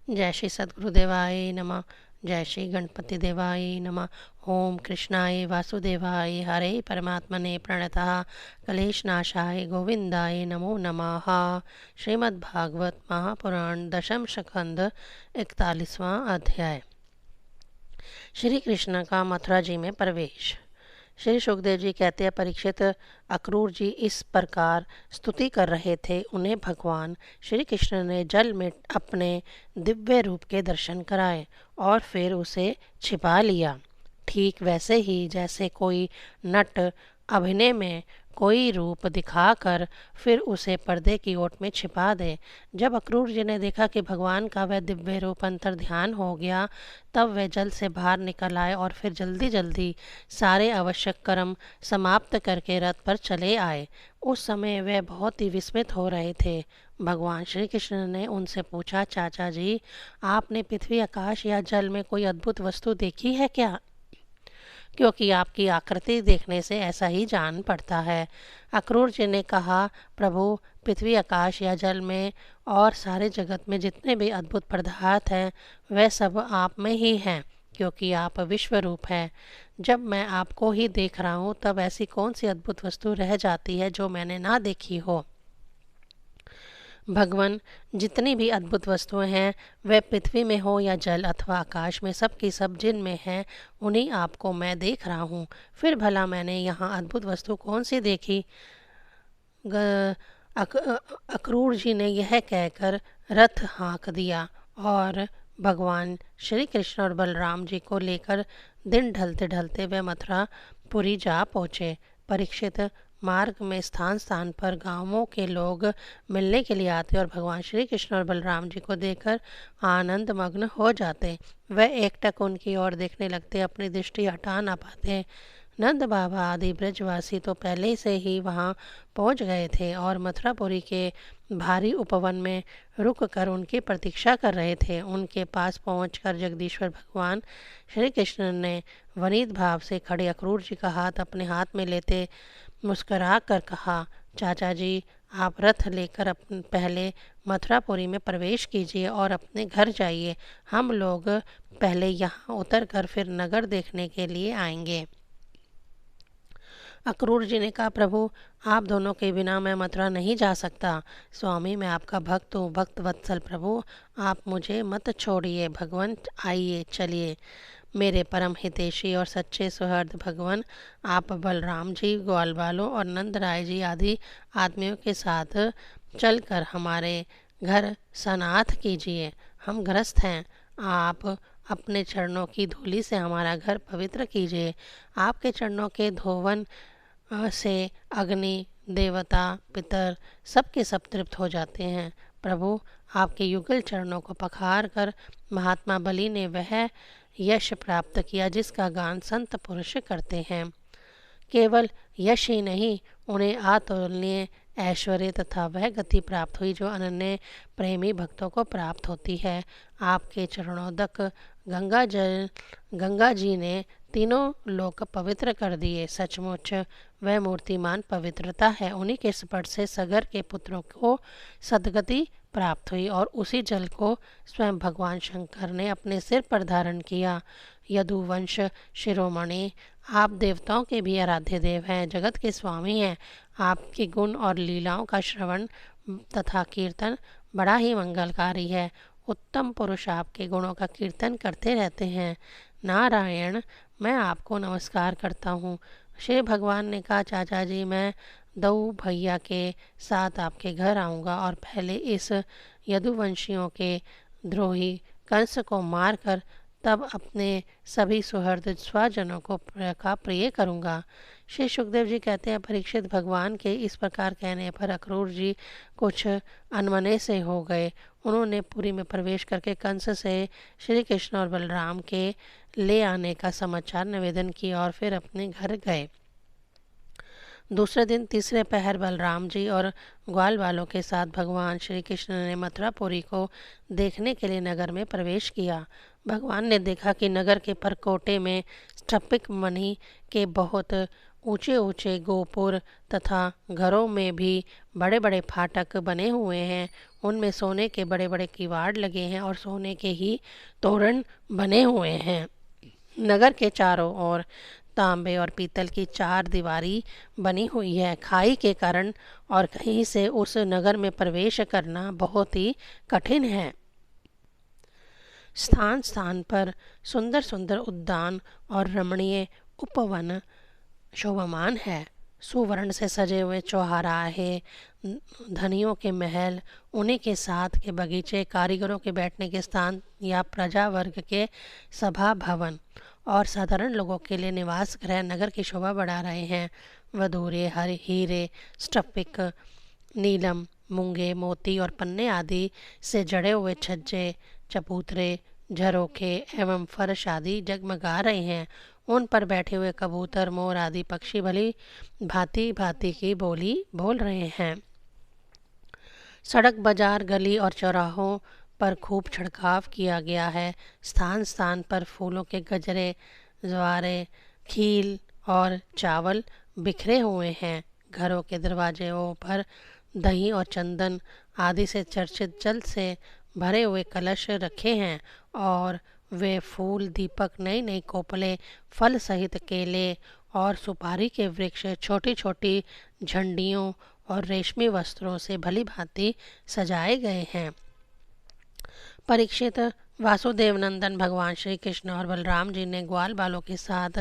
जय श्री सद्गुरुदेवाय नमः। जय श्री गणपति देवाय नमः। ओम कृष्णाय वासुदेवाय हरे परमात्मने प्रणतः कलेशनाशाय गोविंदाय नमो नमः। श्रीमद्भागवत महापुराण दशम स्कंद 41वां अध्याय। श्री कृष्ण का मथुरा जी में प्रवेश। श्री सुखदेव जी कहते हैं, परीक्षित, अक्रूर जी इस प्रकार स्तुति कर रहे थे। उन्हें भगवान श्री कृष्ण ने जल में अपने दिव्य रूप के दर्शन कराए और फिर उसे छिपा लिया। ठीक वैसे ही जैसे कोई नट अभिनय में कोई रूप दिखाकर फिर उसे पर्दे की ओट में छिपा दे। जब अक्रूर जी ने देखा कि भगवान का वह दिव्य रूप अंतर ध्यान हो गया, तब वे जल से बाहर निकल आए और फिर जल्दी जल्दी सारे आवश्यक कर्म समाप्त करके रथ पर चले आए। उस समय वे बहुत ही विस्मित हो रहे थे। भगवान श्री कृष्ण ने उनसे पूछा, चाचा जी, आपने पृथ्वी, आकाश या जल में कोई अद्भुत वस्तु देखी है क्या? क्योंकि आपकी आकृति देखने से ऐसा ही जान पड़ता है। अक्रूर जी ने कहा, प्रभु, पृथ्वी, आकाश या जल में और सारे जगत में जितने भी अद्भुत पदार्थ हैं वह सब आप में ही हैं, क्योंकि आप विश्व रूप हैं। जब मैं आपको ही देख रहा हूँ तब ऐसी कौन सी अद्भुत वस्तु रह जाती है जो मैंने ना देखी हो। भगवान, जितनी भी अद्भुत वस्तुएं हैं वह पृथ्वी में हो या जल अथवा आकाश में, सब की सब जिन में हैं उन्हीं आपको मैं देख रहा हूँ। फिर भला मैंने यहाँ अद्भुत वस्तु कौन सी देखी? अक्रूर जी ने यह कहकर रथ हाँक दिया और भगवान श्री कृष्ण और बलराम जी को लेकर दिन ढलते ढलते वे मथुरापुरी जा पहुँचे। परीक्षित, मार्ग में स्थान स्थान पर गांवों के लोग मिलने के लिए आते और भगवान श्री कृष्ण और बलराम जी को देखकर आनंद मग्न हो जाते। वह एकटक उनकी ओर देखने लगते, अपनी दृष्टि हटा ना पाते। नंद बाबा आदि ब्रजवासी तो पहले से ही वहां पहुंच गए थे और मथुरापुरी के भारी उपवन में रुक कर उनकी प्रतीक्षा कर रहे थे। उनके पास पहुंचकर जगदीश्वर भगवान श्री कृष्ण ने वनीत भाव से खड़े अक्रूर जी का हाथ अपने हाथ में लेते मुस्करा कर कहा, चाचा जी, आप रथ लेकर पहले मथुरापुरी में प्रवेश कीजिए और अपने घर जाइए। हम लोग पहले यहाँ उतर कर फिर नगर देखने के लिए आएंगे। अक्रूर जी ने कहा, प्रभु, आप दोनों के बिना मैं मथुरा नहीं जा सकता। स्वामी, मैं आपका भक्त हूँ, भक्त वत्सल प्रभु, आप मुझे मत छोड़िए। भगवान, आइए, चलिए। मेरे परम हितैषी और सच्चे सुहृद भगवान, आप बलराम जी, ग्वाल बालों और नंद राय जी आदि आदमियों के साथ चलकर हमारे घर सनाथ कीजिए। हम गृहस्थ हैं, आप अपने चरणों की धूलि से हमारा घर पवित्र कीजिए। आपके चरणों के धोवन से अग्नि, देवता, पितर सबके सब तृप्त हो जाते हैं। प्रभु, आपके युगल चरणों को पखार कर महात्मा बलि ने वह यश प्राप्त किया जिसका गान संत पुरुष करते हैं। केवल यश ही नहीं, उन्हें अतुलनीय ऐश्वर्य तथा वह गति प्राप्त हुई जो अनन्य प्रेमी भक्तों को प्राप्त होती है। आपके चरणोदक गंगा जी ने तीनों लोक पवित्र कर दिए। सचमुच वह मूर्तिमान पवित्रता है। उन्हीं के स्पर्श से सगर के पुत्रों को सदगति प्राप्त हुई और उसी जल को स्वयं भगवान शंकर ने अपने सिर पर धारण किया। यदुवंश शिरोमणि, आप देवताओं के भी आराध्य देव हैं, जगत के स्वामी हैं। आपके गुण और लीलाओं का श्रवण तथा कीर्तन बड़ा ही मंगलकारी है। उत्तम पुरुष आपके गुणों का कीर्तन करते रहते हैं। नारायण, मैं आपको नमस्कार करता हूँ। श्री भगवान ने कहा, चाचा जी, मैं दऊ भैया के साथ आपके घर आऊँगा और पहले इस यदुवंशियों के द्रोही कंस को मारकर तब अपने सभी सुहृद स्वजनों को का प्रिय करूँगा। श्री सुखदेव जी कहते हैं, परीक्षित, भगवान के इस प्रकार कहने पर अक्रूर जी कुछ अनमने से हो गए। उन्होंने पुरी में प्रवेश करके कंस से श्री कृष्ण और बलराम के ले आने का समाचार निवेदन किया और फिर अपने घर गए। दूसरे दिन तीसरे पहर बलराम जी और ग्वाल वालों के साथ भगवान श्री कृष्ण ने मथुरापुरी को देखने के लिए नगर में प्रवेश किया। भगवान ने देखा कि नगर के परकोटे में स्फटिक मणि के बहुत ऊंचे ऊंचे गोपुर तथा घरों में भी बड़े बड़े फाटक बने हुए हैं। उनमें सोने के बड़े बड़े किवाड़ लगे हैं और सोने के ही तोरण बने हुए हैं। नगर के चारों ओर तांबे और पीतल की चार दीवारी बनी हुई है। खाई के कारण और कहीं से उस नगर में प्रवेश करना बहुत ही कठिन है। स्थान स्थान पर सुंदर सुंदर उद्यान और रमणीय उपवन शोभामान है। सुवर्ण से सजे हुए चौराहे, धनियों के महल, उन्हीं के साथ के बगीचे, कारीगरों के बैठने के स्थान या प्रजा वर्ग के सभा भवन और साधारण लोगों के लिए निवास गृह नगर की शोभा बढ़ा रहे हैं। वधूरे, हर हीरे, स्फटिक, नीलम, मूंगे, मोती और पन्ने आदि से जड़े हुए छज्जे, चबूतरे, झरोखे एवं फर्श आदि जगमगा रहे हैं। उन पर बैठे हुए कबूतर, मोर आदि पक्षी भली भांति भांति की बोली बोल रहे हैं। सड़क, बाजार, गली और चौराहों पर खूब छिड़काव किया गया है। स्थान स्थान पर फूलों के गजरे, ज्वारे, खील और चावल बिखरे हुए हैं। घरों के दरवाजों पर दही और चंदन आदि से चर्चित जल से भरे हुए कलश रखे हैं और वे फूल, दीपक, नई नई कोपले, फल सहित केले और सुपारी के वृक्ष छोटी छोटी झंडियों और रेशमी वस्त्रों से भली भांति सजाए गए हैं। परीक्षित, वासुदेव नंदन भगवान श्री कृष्ण और बलराम जी ने ग्वाल बालों के साथ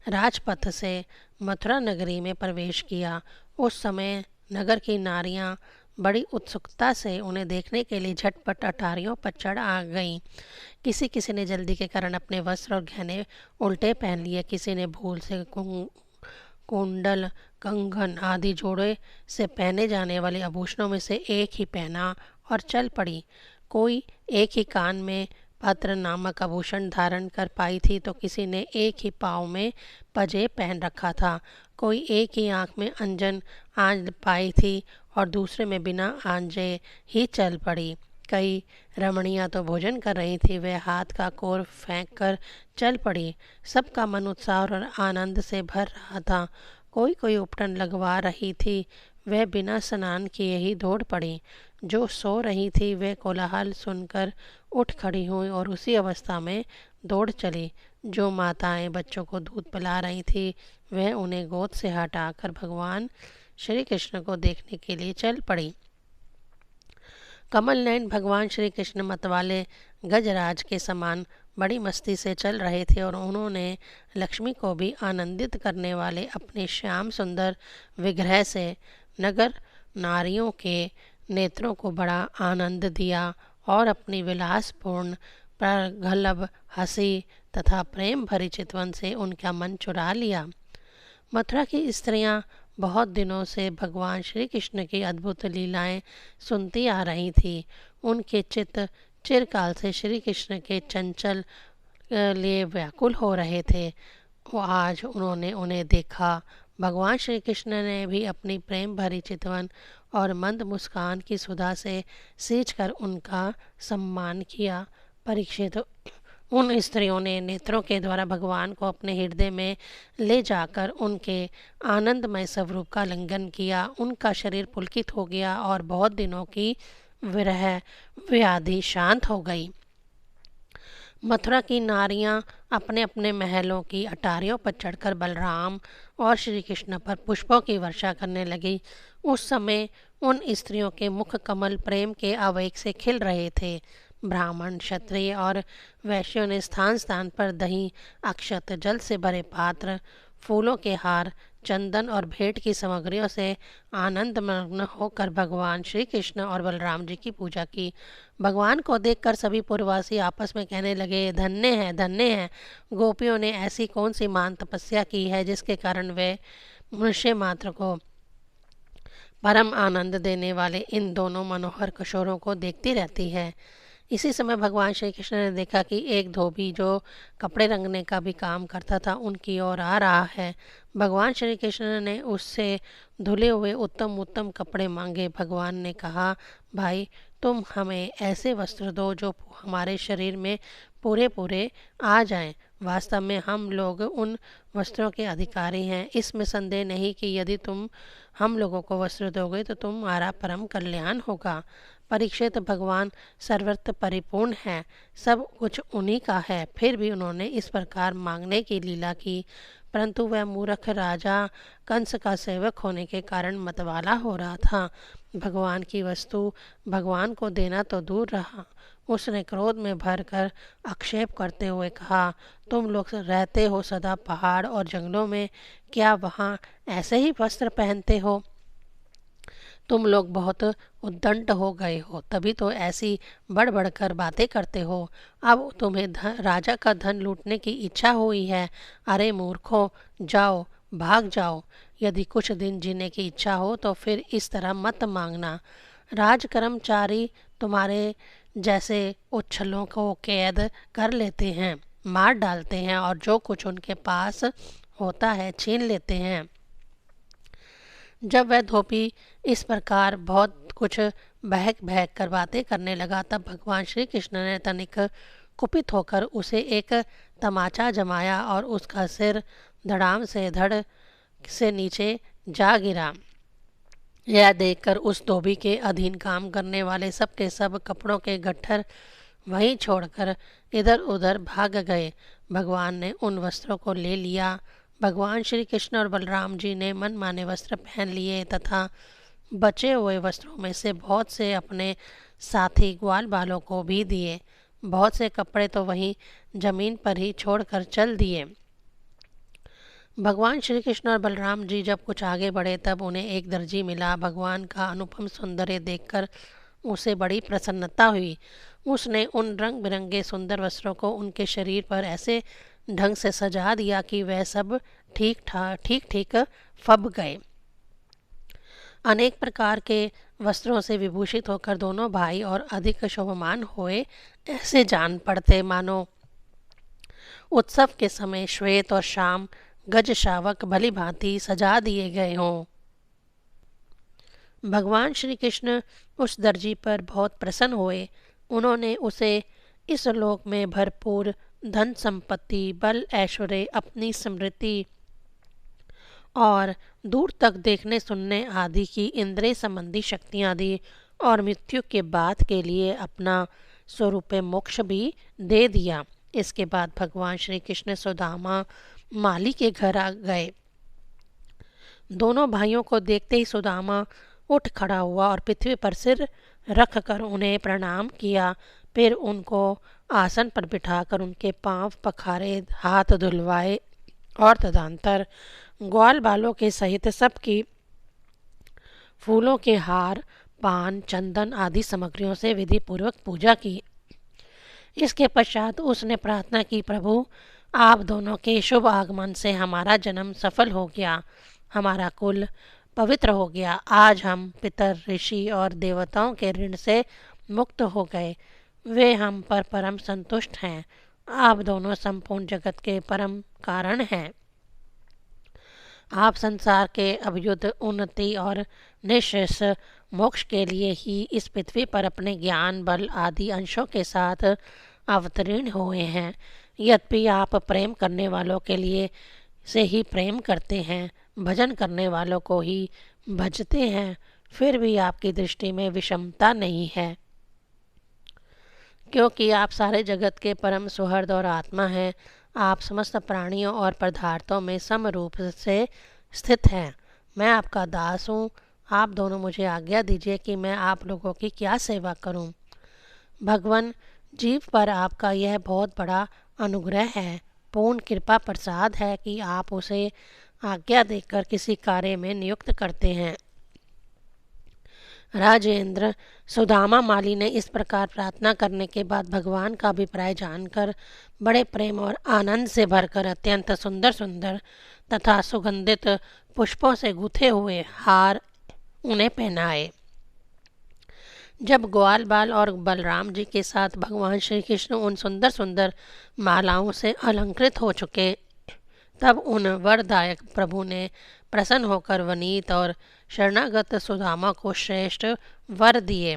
राजपथ से मथुरा नगरी में प्रवेश किया। उस समय नगर की नारियां बड़ी उत्सुकता से उन्हें देखने के लिए झटपट अटारियों पर चढ़ आ गईं। किसी किसी ने जल्दी के कारण अपने वस्त्र और गहने उल्टे पहन लिए। किसी ने भूल से कुंडल, कंगन आदि जोड़े से पहने जाने वाले आभूषणों में से एक ही पहना और चल पड़ी। कोई एक ही कान में पत्र नामक आभूषण धारण कर पाई थी तो किसी ने एक ही पाँव में पजेब पहन रखा था। कोई एक ही आँख में अंजन आंज पाई थी और दूसरे में बिना आंजे ही चल पड़ी। कई रमणियां तो भोजन कर रही थी, वे हाथ का कोर फेंक कर चल पड़ी। सबका मन उत्साह और आनंद से भर रहा था। कोई कोई उपटन लगवा रही थी, वह बिना स्नान किए ही दौड़ पड़ी। जो सो रही थी वे कोलाहल सुनकर उठ खड़ी हुई और उसी अवस्था में दौड़ चली। जो माताएं बच्चों को दूध पिला रही थी वह उन्हें गोद से हटाकर भगवान श्री कृष्ण को देखने के लिए चल पड़ी। कमल नयन भगवान श्री कृष्ण मतवाले गजराज के समान बड़ी मस्ती से चल रहे थे और उन्होंने लक्ष्मी को भी आनंदित करने वाले अपने श्याम सुंदर विग्रह से नगर नारियों के नेत्रों को बड़ा आनंद दिया और अपनी विलासपूर्ण प्रगल्भ हंसी तथा प्रेम भरी चितवन से उनका मन चुरा लिया। मथुरा की स्त्रियां बहुत दिनों से भगवान श्री कृष्ण की अद्भुत लीलाएं सुनती आ रही थी। उनके चित्त चिरकाल से श्री कृष्ण के चंचल लिए व्याकुल हो रहे थे। वो आज उन्होंने उन्हें देखा। भगवान श्री कृष्ण ने भी अपनी प्रेम भरी चितवन और मंद मुस्कान की सुधा से सींचकर उनका सम्मान किया। परीक्षित, उन स्त्रियों ने नेत्रों के द्वारा भगवान को अपने हृदय में ले जाकर उनके आनंदमय स्वरूप का लिंगन किया। उनका शरीर पुलकित हो गया और बहुत दिनों की विरह व्याधि शांत हो गई। मथुरा की नारियां अपने अपने महलों की अटारियों पर चढ़कर बलराम और श्री कृष्ण पर पुष्पों की वर्षा करने लगी। उस समय उन स्त्रियों के मुख कमल प्रेम के आवेग से खिल रहे थे। ब्राह्मण, क्षत्रिय और वैश्यों ने स्थान स्थान पर दही, अक्षत, जल से भरे पात्र, फूलों के हार, चंदन और भेंट की सामग्रियों से आनंदमग्न होकर भगवान श्री कृष्ण और बलराम जी की पूजा की। भगवान को देखकर सभी पुरवासी आपस में कहने लगे, धन्य है, धन्य है। गोपियों ने ऐसी कौन सी महान तपस्या की है जिसके कारण वे मनुष्य मात्र को परम आनंद देने वाले इन दोनों मनोहर किशोरों को देखती रहती है। इसी समय भगवान श्री कृष्ण ने देखा कि एक धोबी जो कपड़े रंगने का भी काम करता था उनकी ओर आ रहा है। भगवान श्री कृष्ण ने उससे धुले हुए उत्तम उत्तम कपड़े मांगे। भगवान ने कहा, भाई तुम हमें ऐसे वस्त्र दो जो हमारे शरीर में पूरे पूरे आ जाएं। वास्तव में हम लोग उन वस्त्रों के अधिकारी हैं। इसमें संदेह नहीं कि यदि तुम हम लोगों को वस्त्र दोगे तो तुम्हारा परम कल्याण होगा। परीक्षित, भगवान सर्वत्र परिपूर्ण है, सब कुछ उन्हीं का है। फिर भी उन्होंने इस प्रकार मांगने की लीला की, परंतु वह मूर्ख राजा कंस का सेवक होने के कारण मतवाला हो रहा था। भगवान की वस्तु भगवान को देना तो दूर रहा, उसने क्रोध में भरकर आक्षेप करते हुए कहा, तुम लोग रहते हो सदा पहाड़ और जंगलों में, क्या वहाँ ऐसे ही वस्त्र पहनते हो? तुम लोग बहुत उद्दंड हो गए हो, तभी तो ऐसी बढ़ बढ़ कर बातें करते हो। अब तुम्हें राजा का धन लूटने की इच्छा हुई है। अरे मूर्खों, जाओ, भाग जाओ। यदि कुछ दिन जीने की इच्छा हो तो फिर इस तरह मत मांगना। राज कर्मचारी तुम्हारे जैसे उच्छलों को कैद कर लेते हैं, मार डालते हैं और जो कुछ उनके पास होता है छीन लेते हैं। जब वह धोबी इस प्रकार बहुत कुछ बहक बहक कर बातें करने लगा, तब भगवान श्री कृष्ण ने तनिक कुपित होकर उसे एक तमाचा जमाया और उसका सिर धड़ाम से धड़ से नीचे जा गिरा। यह देखकर उस धोबी के अधीन काम करने वाले सब के सब कपड़ों के गट्ठर वहीं छोड़कर इधर उधर भाग गए। भगवान ने उन वस्त्रों को ले लिया। भगवान श्री कृष्ण और बलराम जी ने मनमाने वस्त्र पहन लिए तथा बचे हुए वस्त्रों में से बहुत से अपने साथी ग्वाल बालों को भी दिए। बहुत से कपड़े तो वहीं जमीन पर ही छोड़कर चल दिए। भगवान श्री कृष्ण और बलराम जी जब कुछ आगे बढ़े तब उन्हें एक दर्जी मिला। भगवान का अनुपम सौंदर्य देखकर उसे बड़ी प्रसन्नता हुई। उसने उन रंग बिरंगे सुंदर वस्त्रों को उनके शरीर पर ऐसे ढंग से सजा दिया कि वह सब ठीक ठीक फब गए। अनेक प्रकार के वस्त्रों से विभूषित होकर दोनों भाई और अधिक शोभमान हुए। ऐसे जान पड़ते मानो उत्सव के समय श्वेत और श्याम गज शावक भली भांति सजा दिए गए हों। भगवान श्री कृष्ण उस दर्जी पर बहुत प्रसन्न हुए। उन्होंने उसे इस लोक में भरपूर धन संपत्ति, बल, ऐश्वर्य, अपनी स्मृति और दूर तक देखने सुनने आदि की इंद्रिय संबंधी शक्तियां दी और मृत्यु के बाद के लिए अपना स्वरूप मोक्ष भी दे दिया। इसके बाद भगवान श्री कृष्ण सुदामा माली के घर आ गए। दोनों भाइयों को देखते ही सुदामा उठ खड़ा हुआ और पृथ्वी पर सिर रख कर उन्हें प्रणाम किया। फिर उनको आसन पर बिठाकर उनके पांव पखारे, हाथ धुलवाए और तदंतर ग्वाल बालों के सहित सबकी फूलों के हार, पान, चंदन आदि सामग्रियों से विधि पूर्वक पूजा की। इसके पश्चात उसने प्रार्थना की, प्रभु आप दोनों के शुभ आगमन से हमारा जन्म सफल हो गया, हमारा कुल पवित्र हो गया। आज हम पितर, ऋषि और देवताओं के ऋण से मुक्त हो गए। वे हम पर परम संतुष्ट हैं। आप दोनों संपूर्ण जगत के परम कारण हैं। आप संसार के अभ्युदय, उन्नति और निःशेष मोक्ष के लिए ही इस पृथ्वी पर अपने ज्ञान, बल आदि अंशों के साथ अवतीर्ण हुए हैं। यद्यपि आप प्रेम करने वालों के लिए से ही प्रेम करते हैं, भजन करने वालों को ही भजते हैं, फिर भी आपकी दृष्टि में विषमता नहीं है, क्योंकि आप सारे जगत के परम सुहृद और आत्मा हैं। आप समस्त प्राणियों और पदार्थों में सम रूप से स्थित हैं। मैं आपका दास हूँ। आप दोनों मुझे आज्ञा दीजिए कि मैं आप लोगों की क्या सेवा करूँ। भगवान, जीव पर आपका यह बहुत बड़ा अनुग्रह है, पूर्ण कृपा प्रसाद है कि आप उसे आज्ञा देकर किसी कार्य में नियुक्त करते हैं। राजेंद्र, सुदामा माली ने इस प्रकार प्रार्थना करने के बाद भगवान का अभिप्राय जानकर बड़े प्रेम और आनंद से भरकर अत्यंत सुंदर सुंदर तथा सुगंधित पुष्पों से गुथे हुए हार उन्हें पहनाए। जब ग्वाल बाल और बलराम जी के साथ भगवान श्री कृष्ण उन सुंदर सुंदर मालाओं से अलंकृत हो चुके, तब उन वरदायक प्रभु ने प्रसन्न होकर वनीत और शरणागत सुदामा को श्रेष्ठ वर दिए।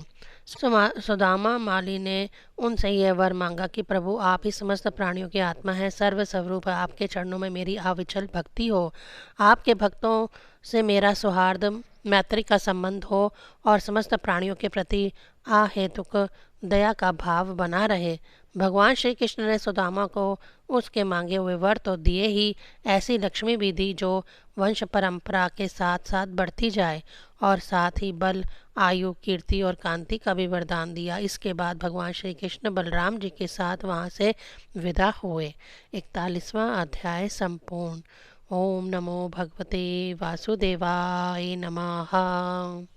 सुदामा माली ने उनसे यह वर मांगा कि प्रभु, आप ही समस्त प्राणियों की आत्मा है, सर्व स्वरूप है, आपके चरणों में मेरी अविचल भक्ति हो, आपके भक्तों से मेरा सौहार्द मैत्री का संबंध हो और समस्त प्राणियों के प्रति अहेतुक दया का भाव बना रहे। भगवान श्री कृष्ण ने सुदामा को उसके मांगे हुए वर तो दिए ही, ऐसी लक्ष्मी भी दी जो वंश परंपरा के साथ साथ बढ़ती जाए, और साथ ही बल, आयु, कीर्ति और कांति का भी वरदान दिया। इसके बाद भगवान श्री कृष्ण बलराम जी के साथ वहाँ से विदा हुए। 41वां अध्याय संपूर्ण। ओम नमो भगवते वासुदेवाय नमः।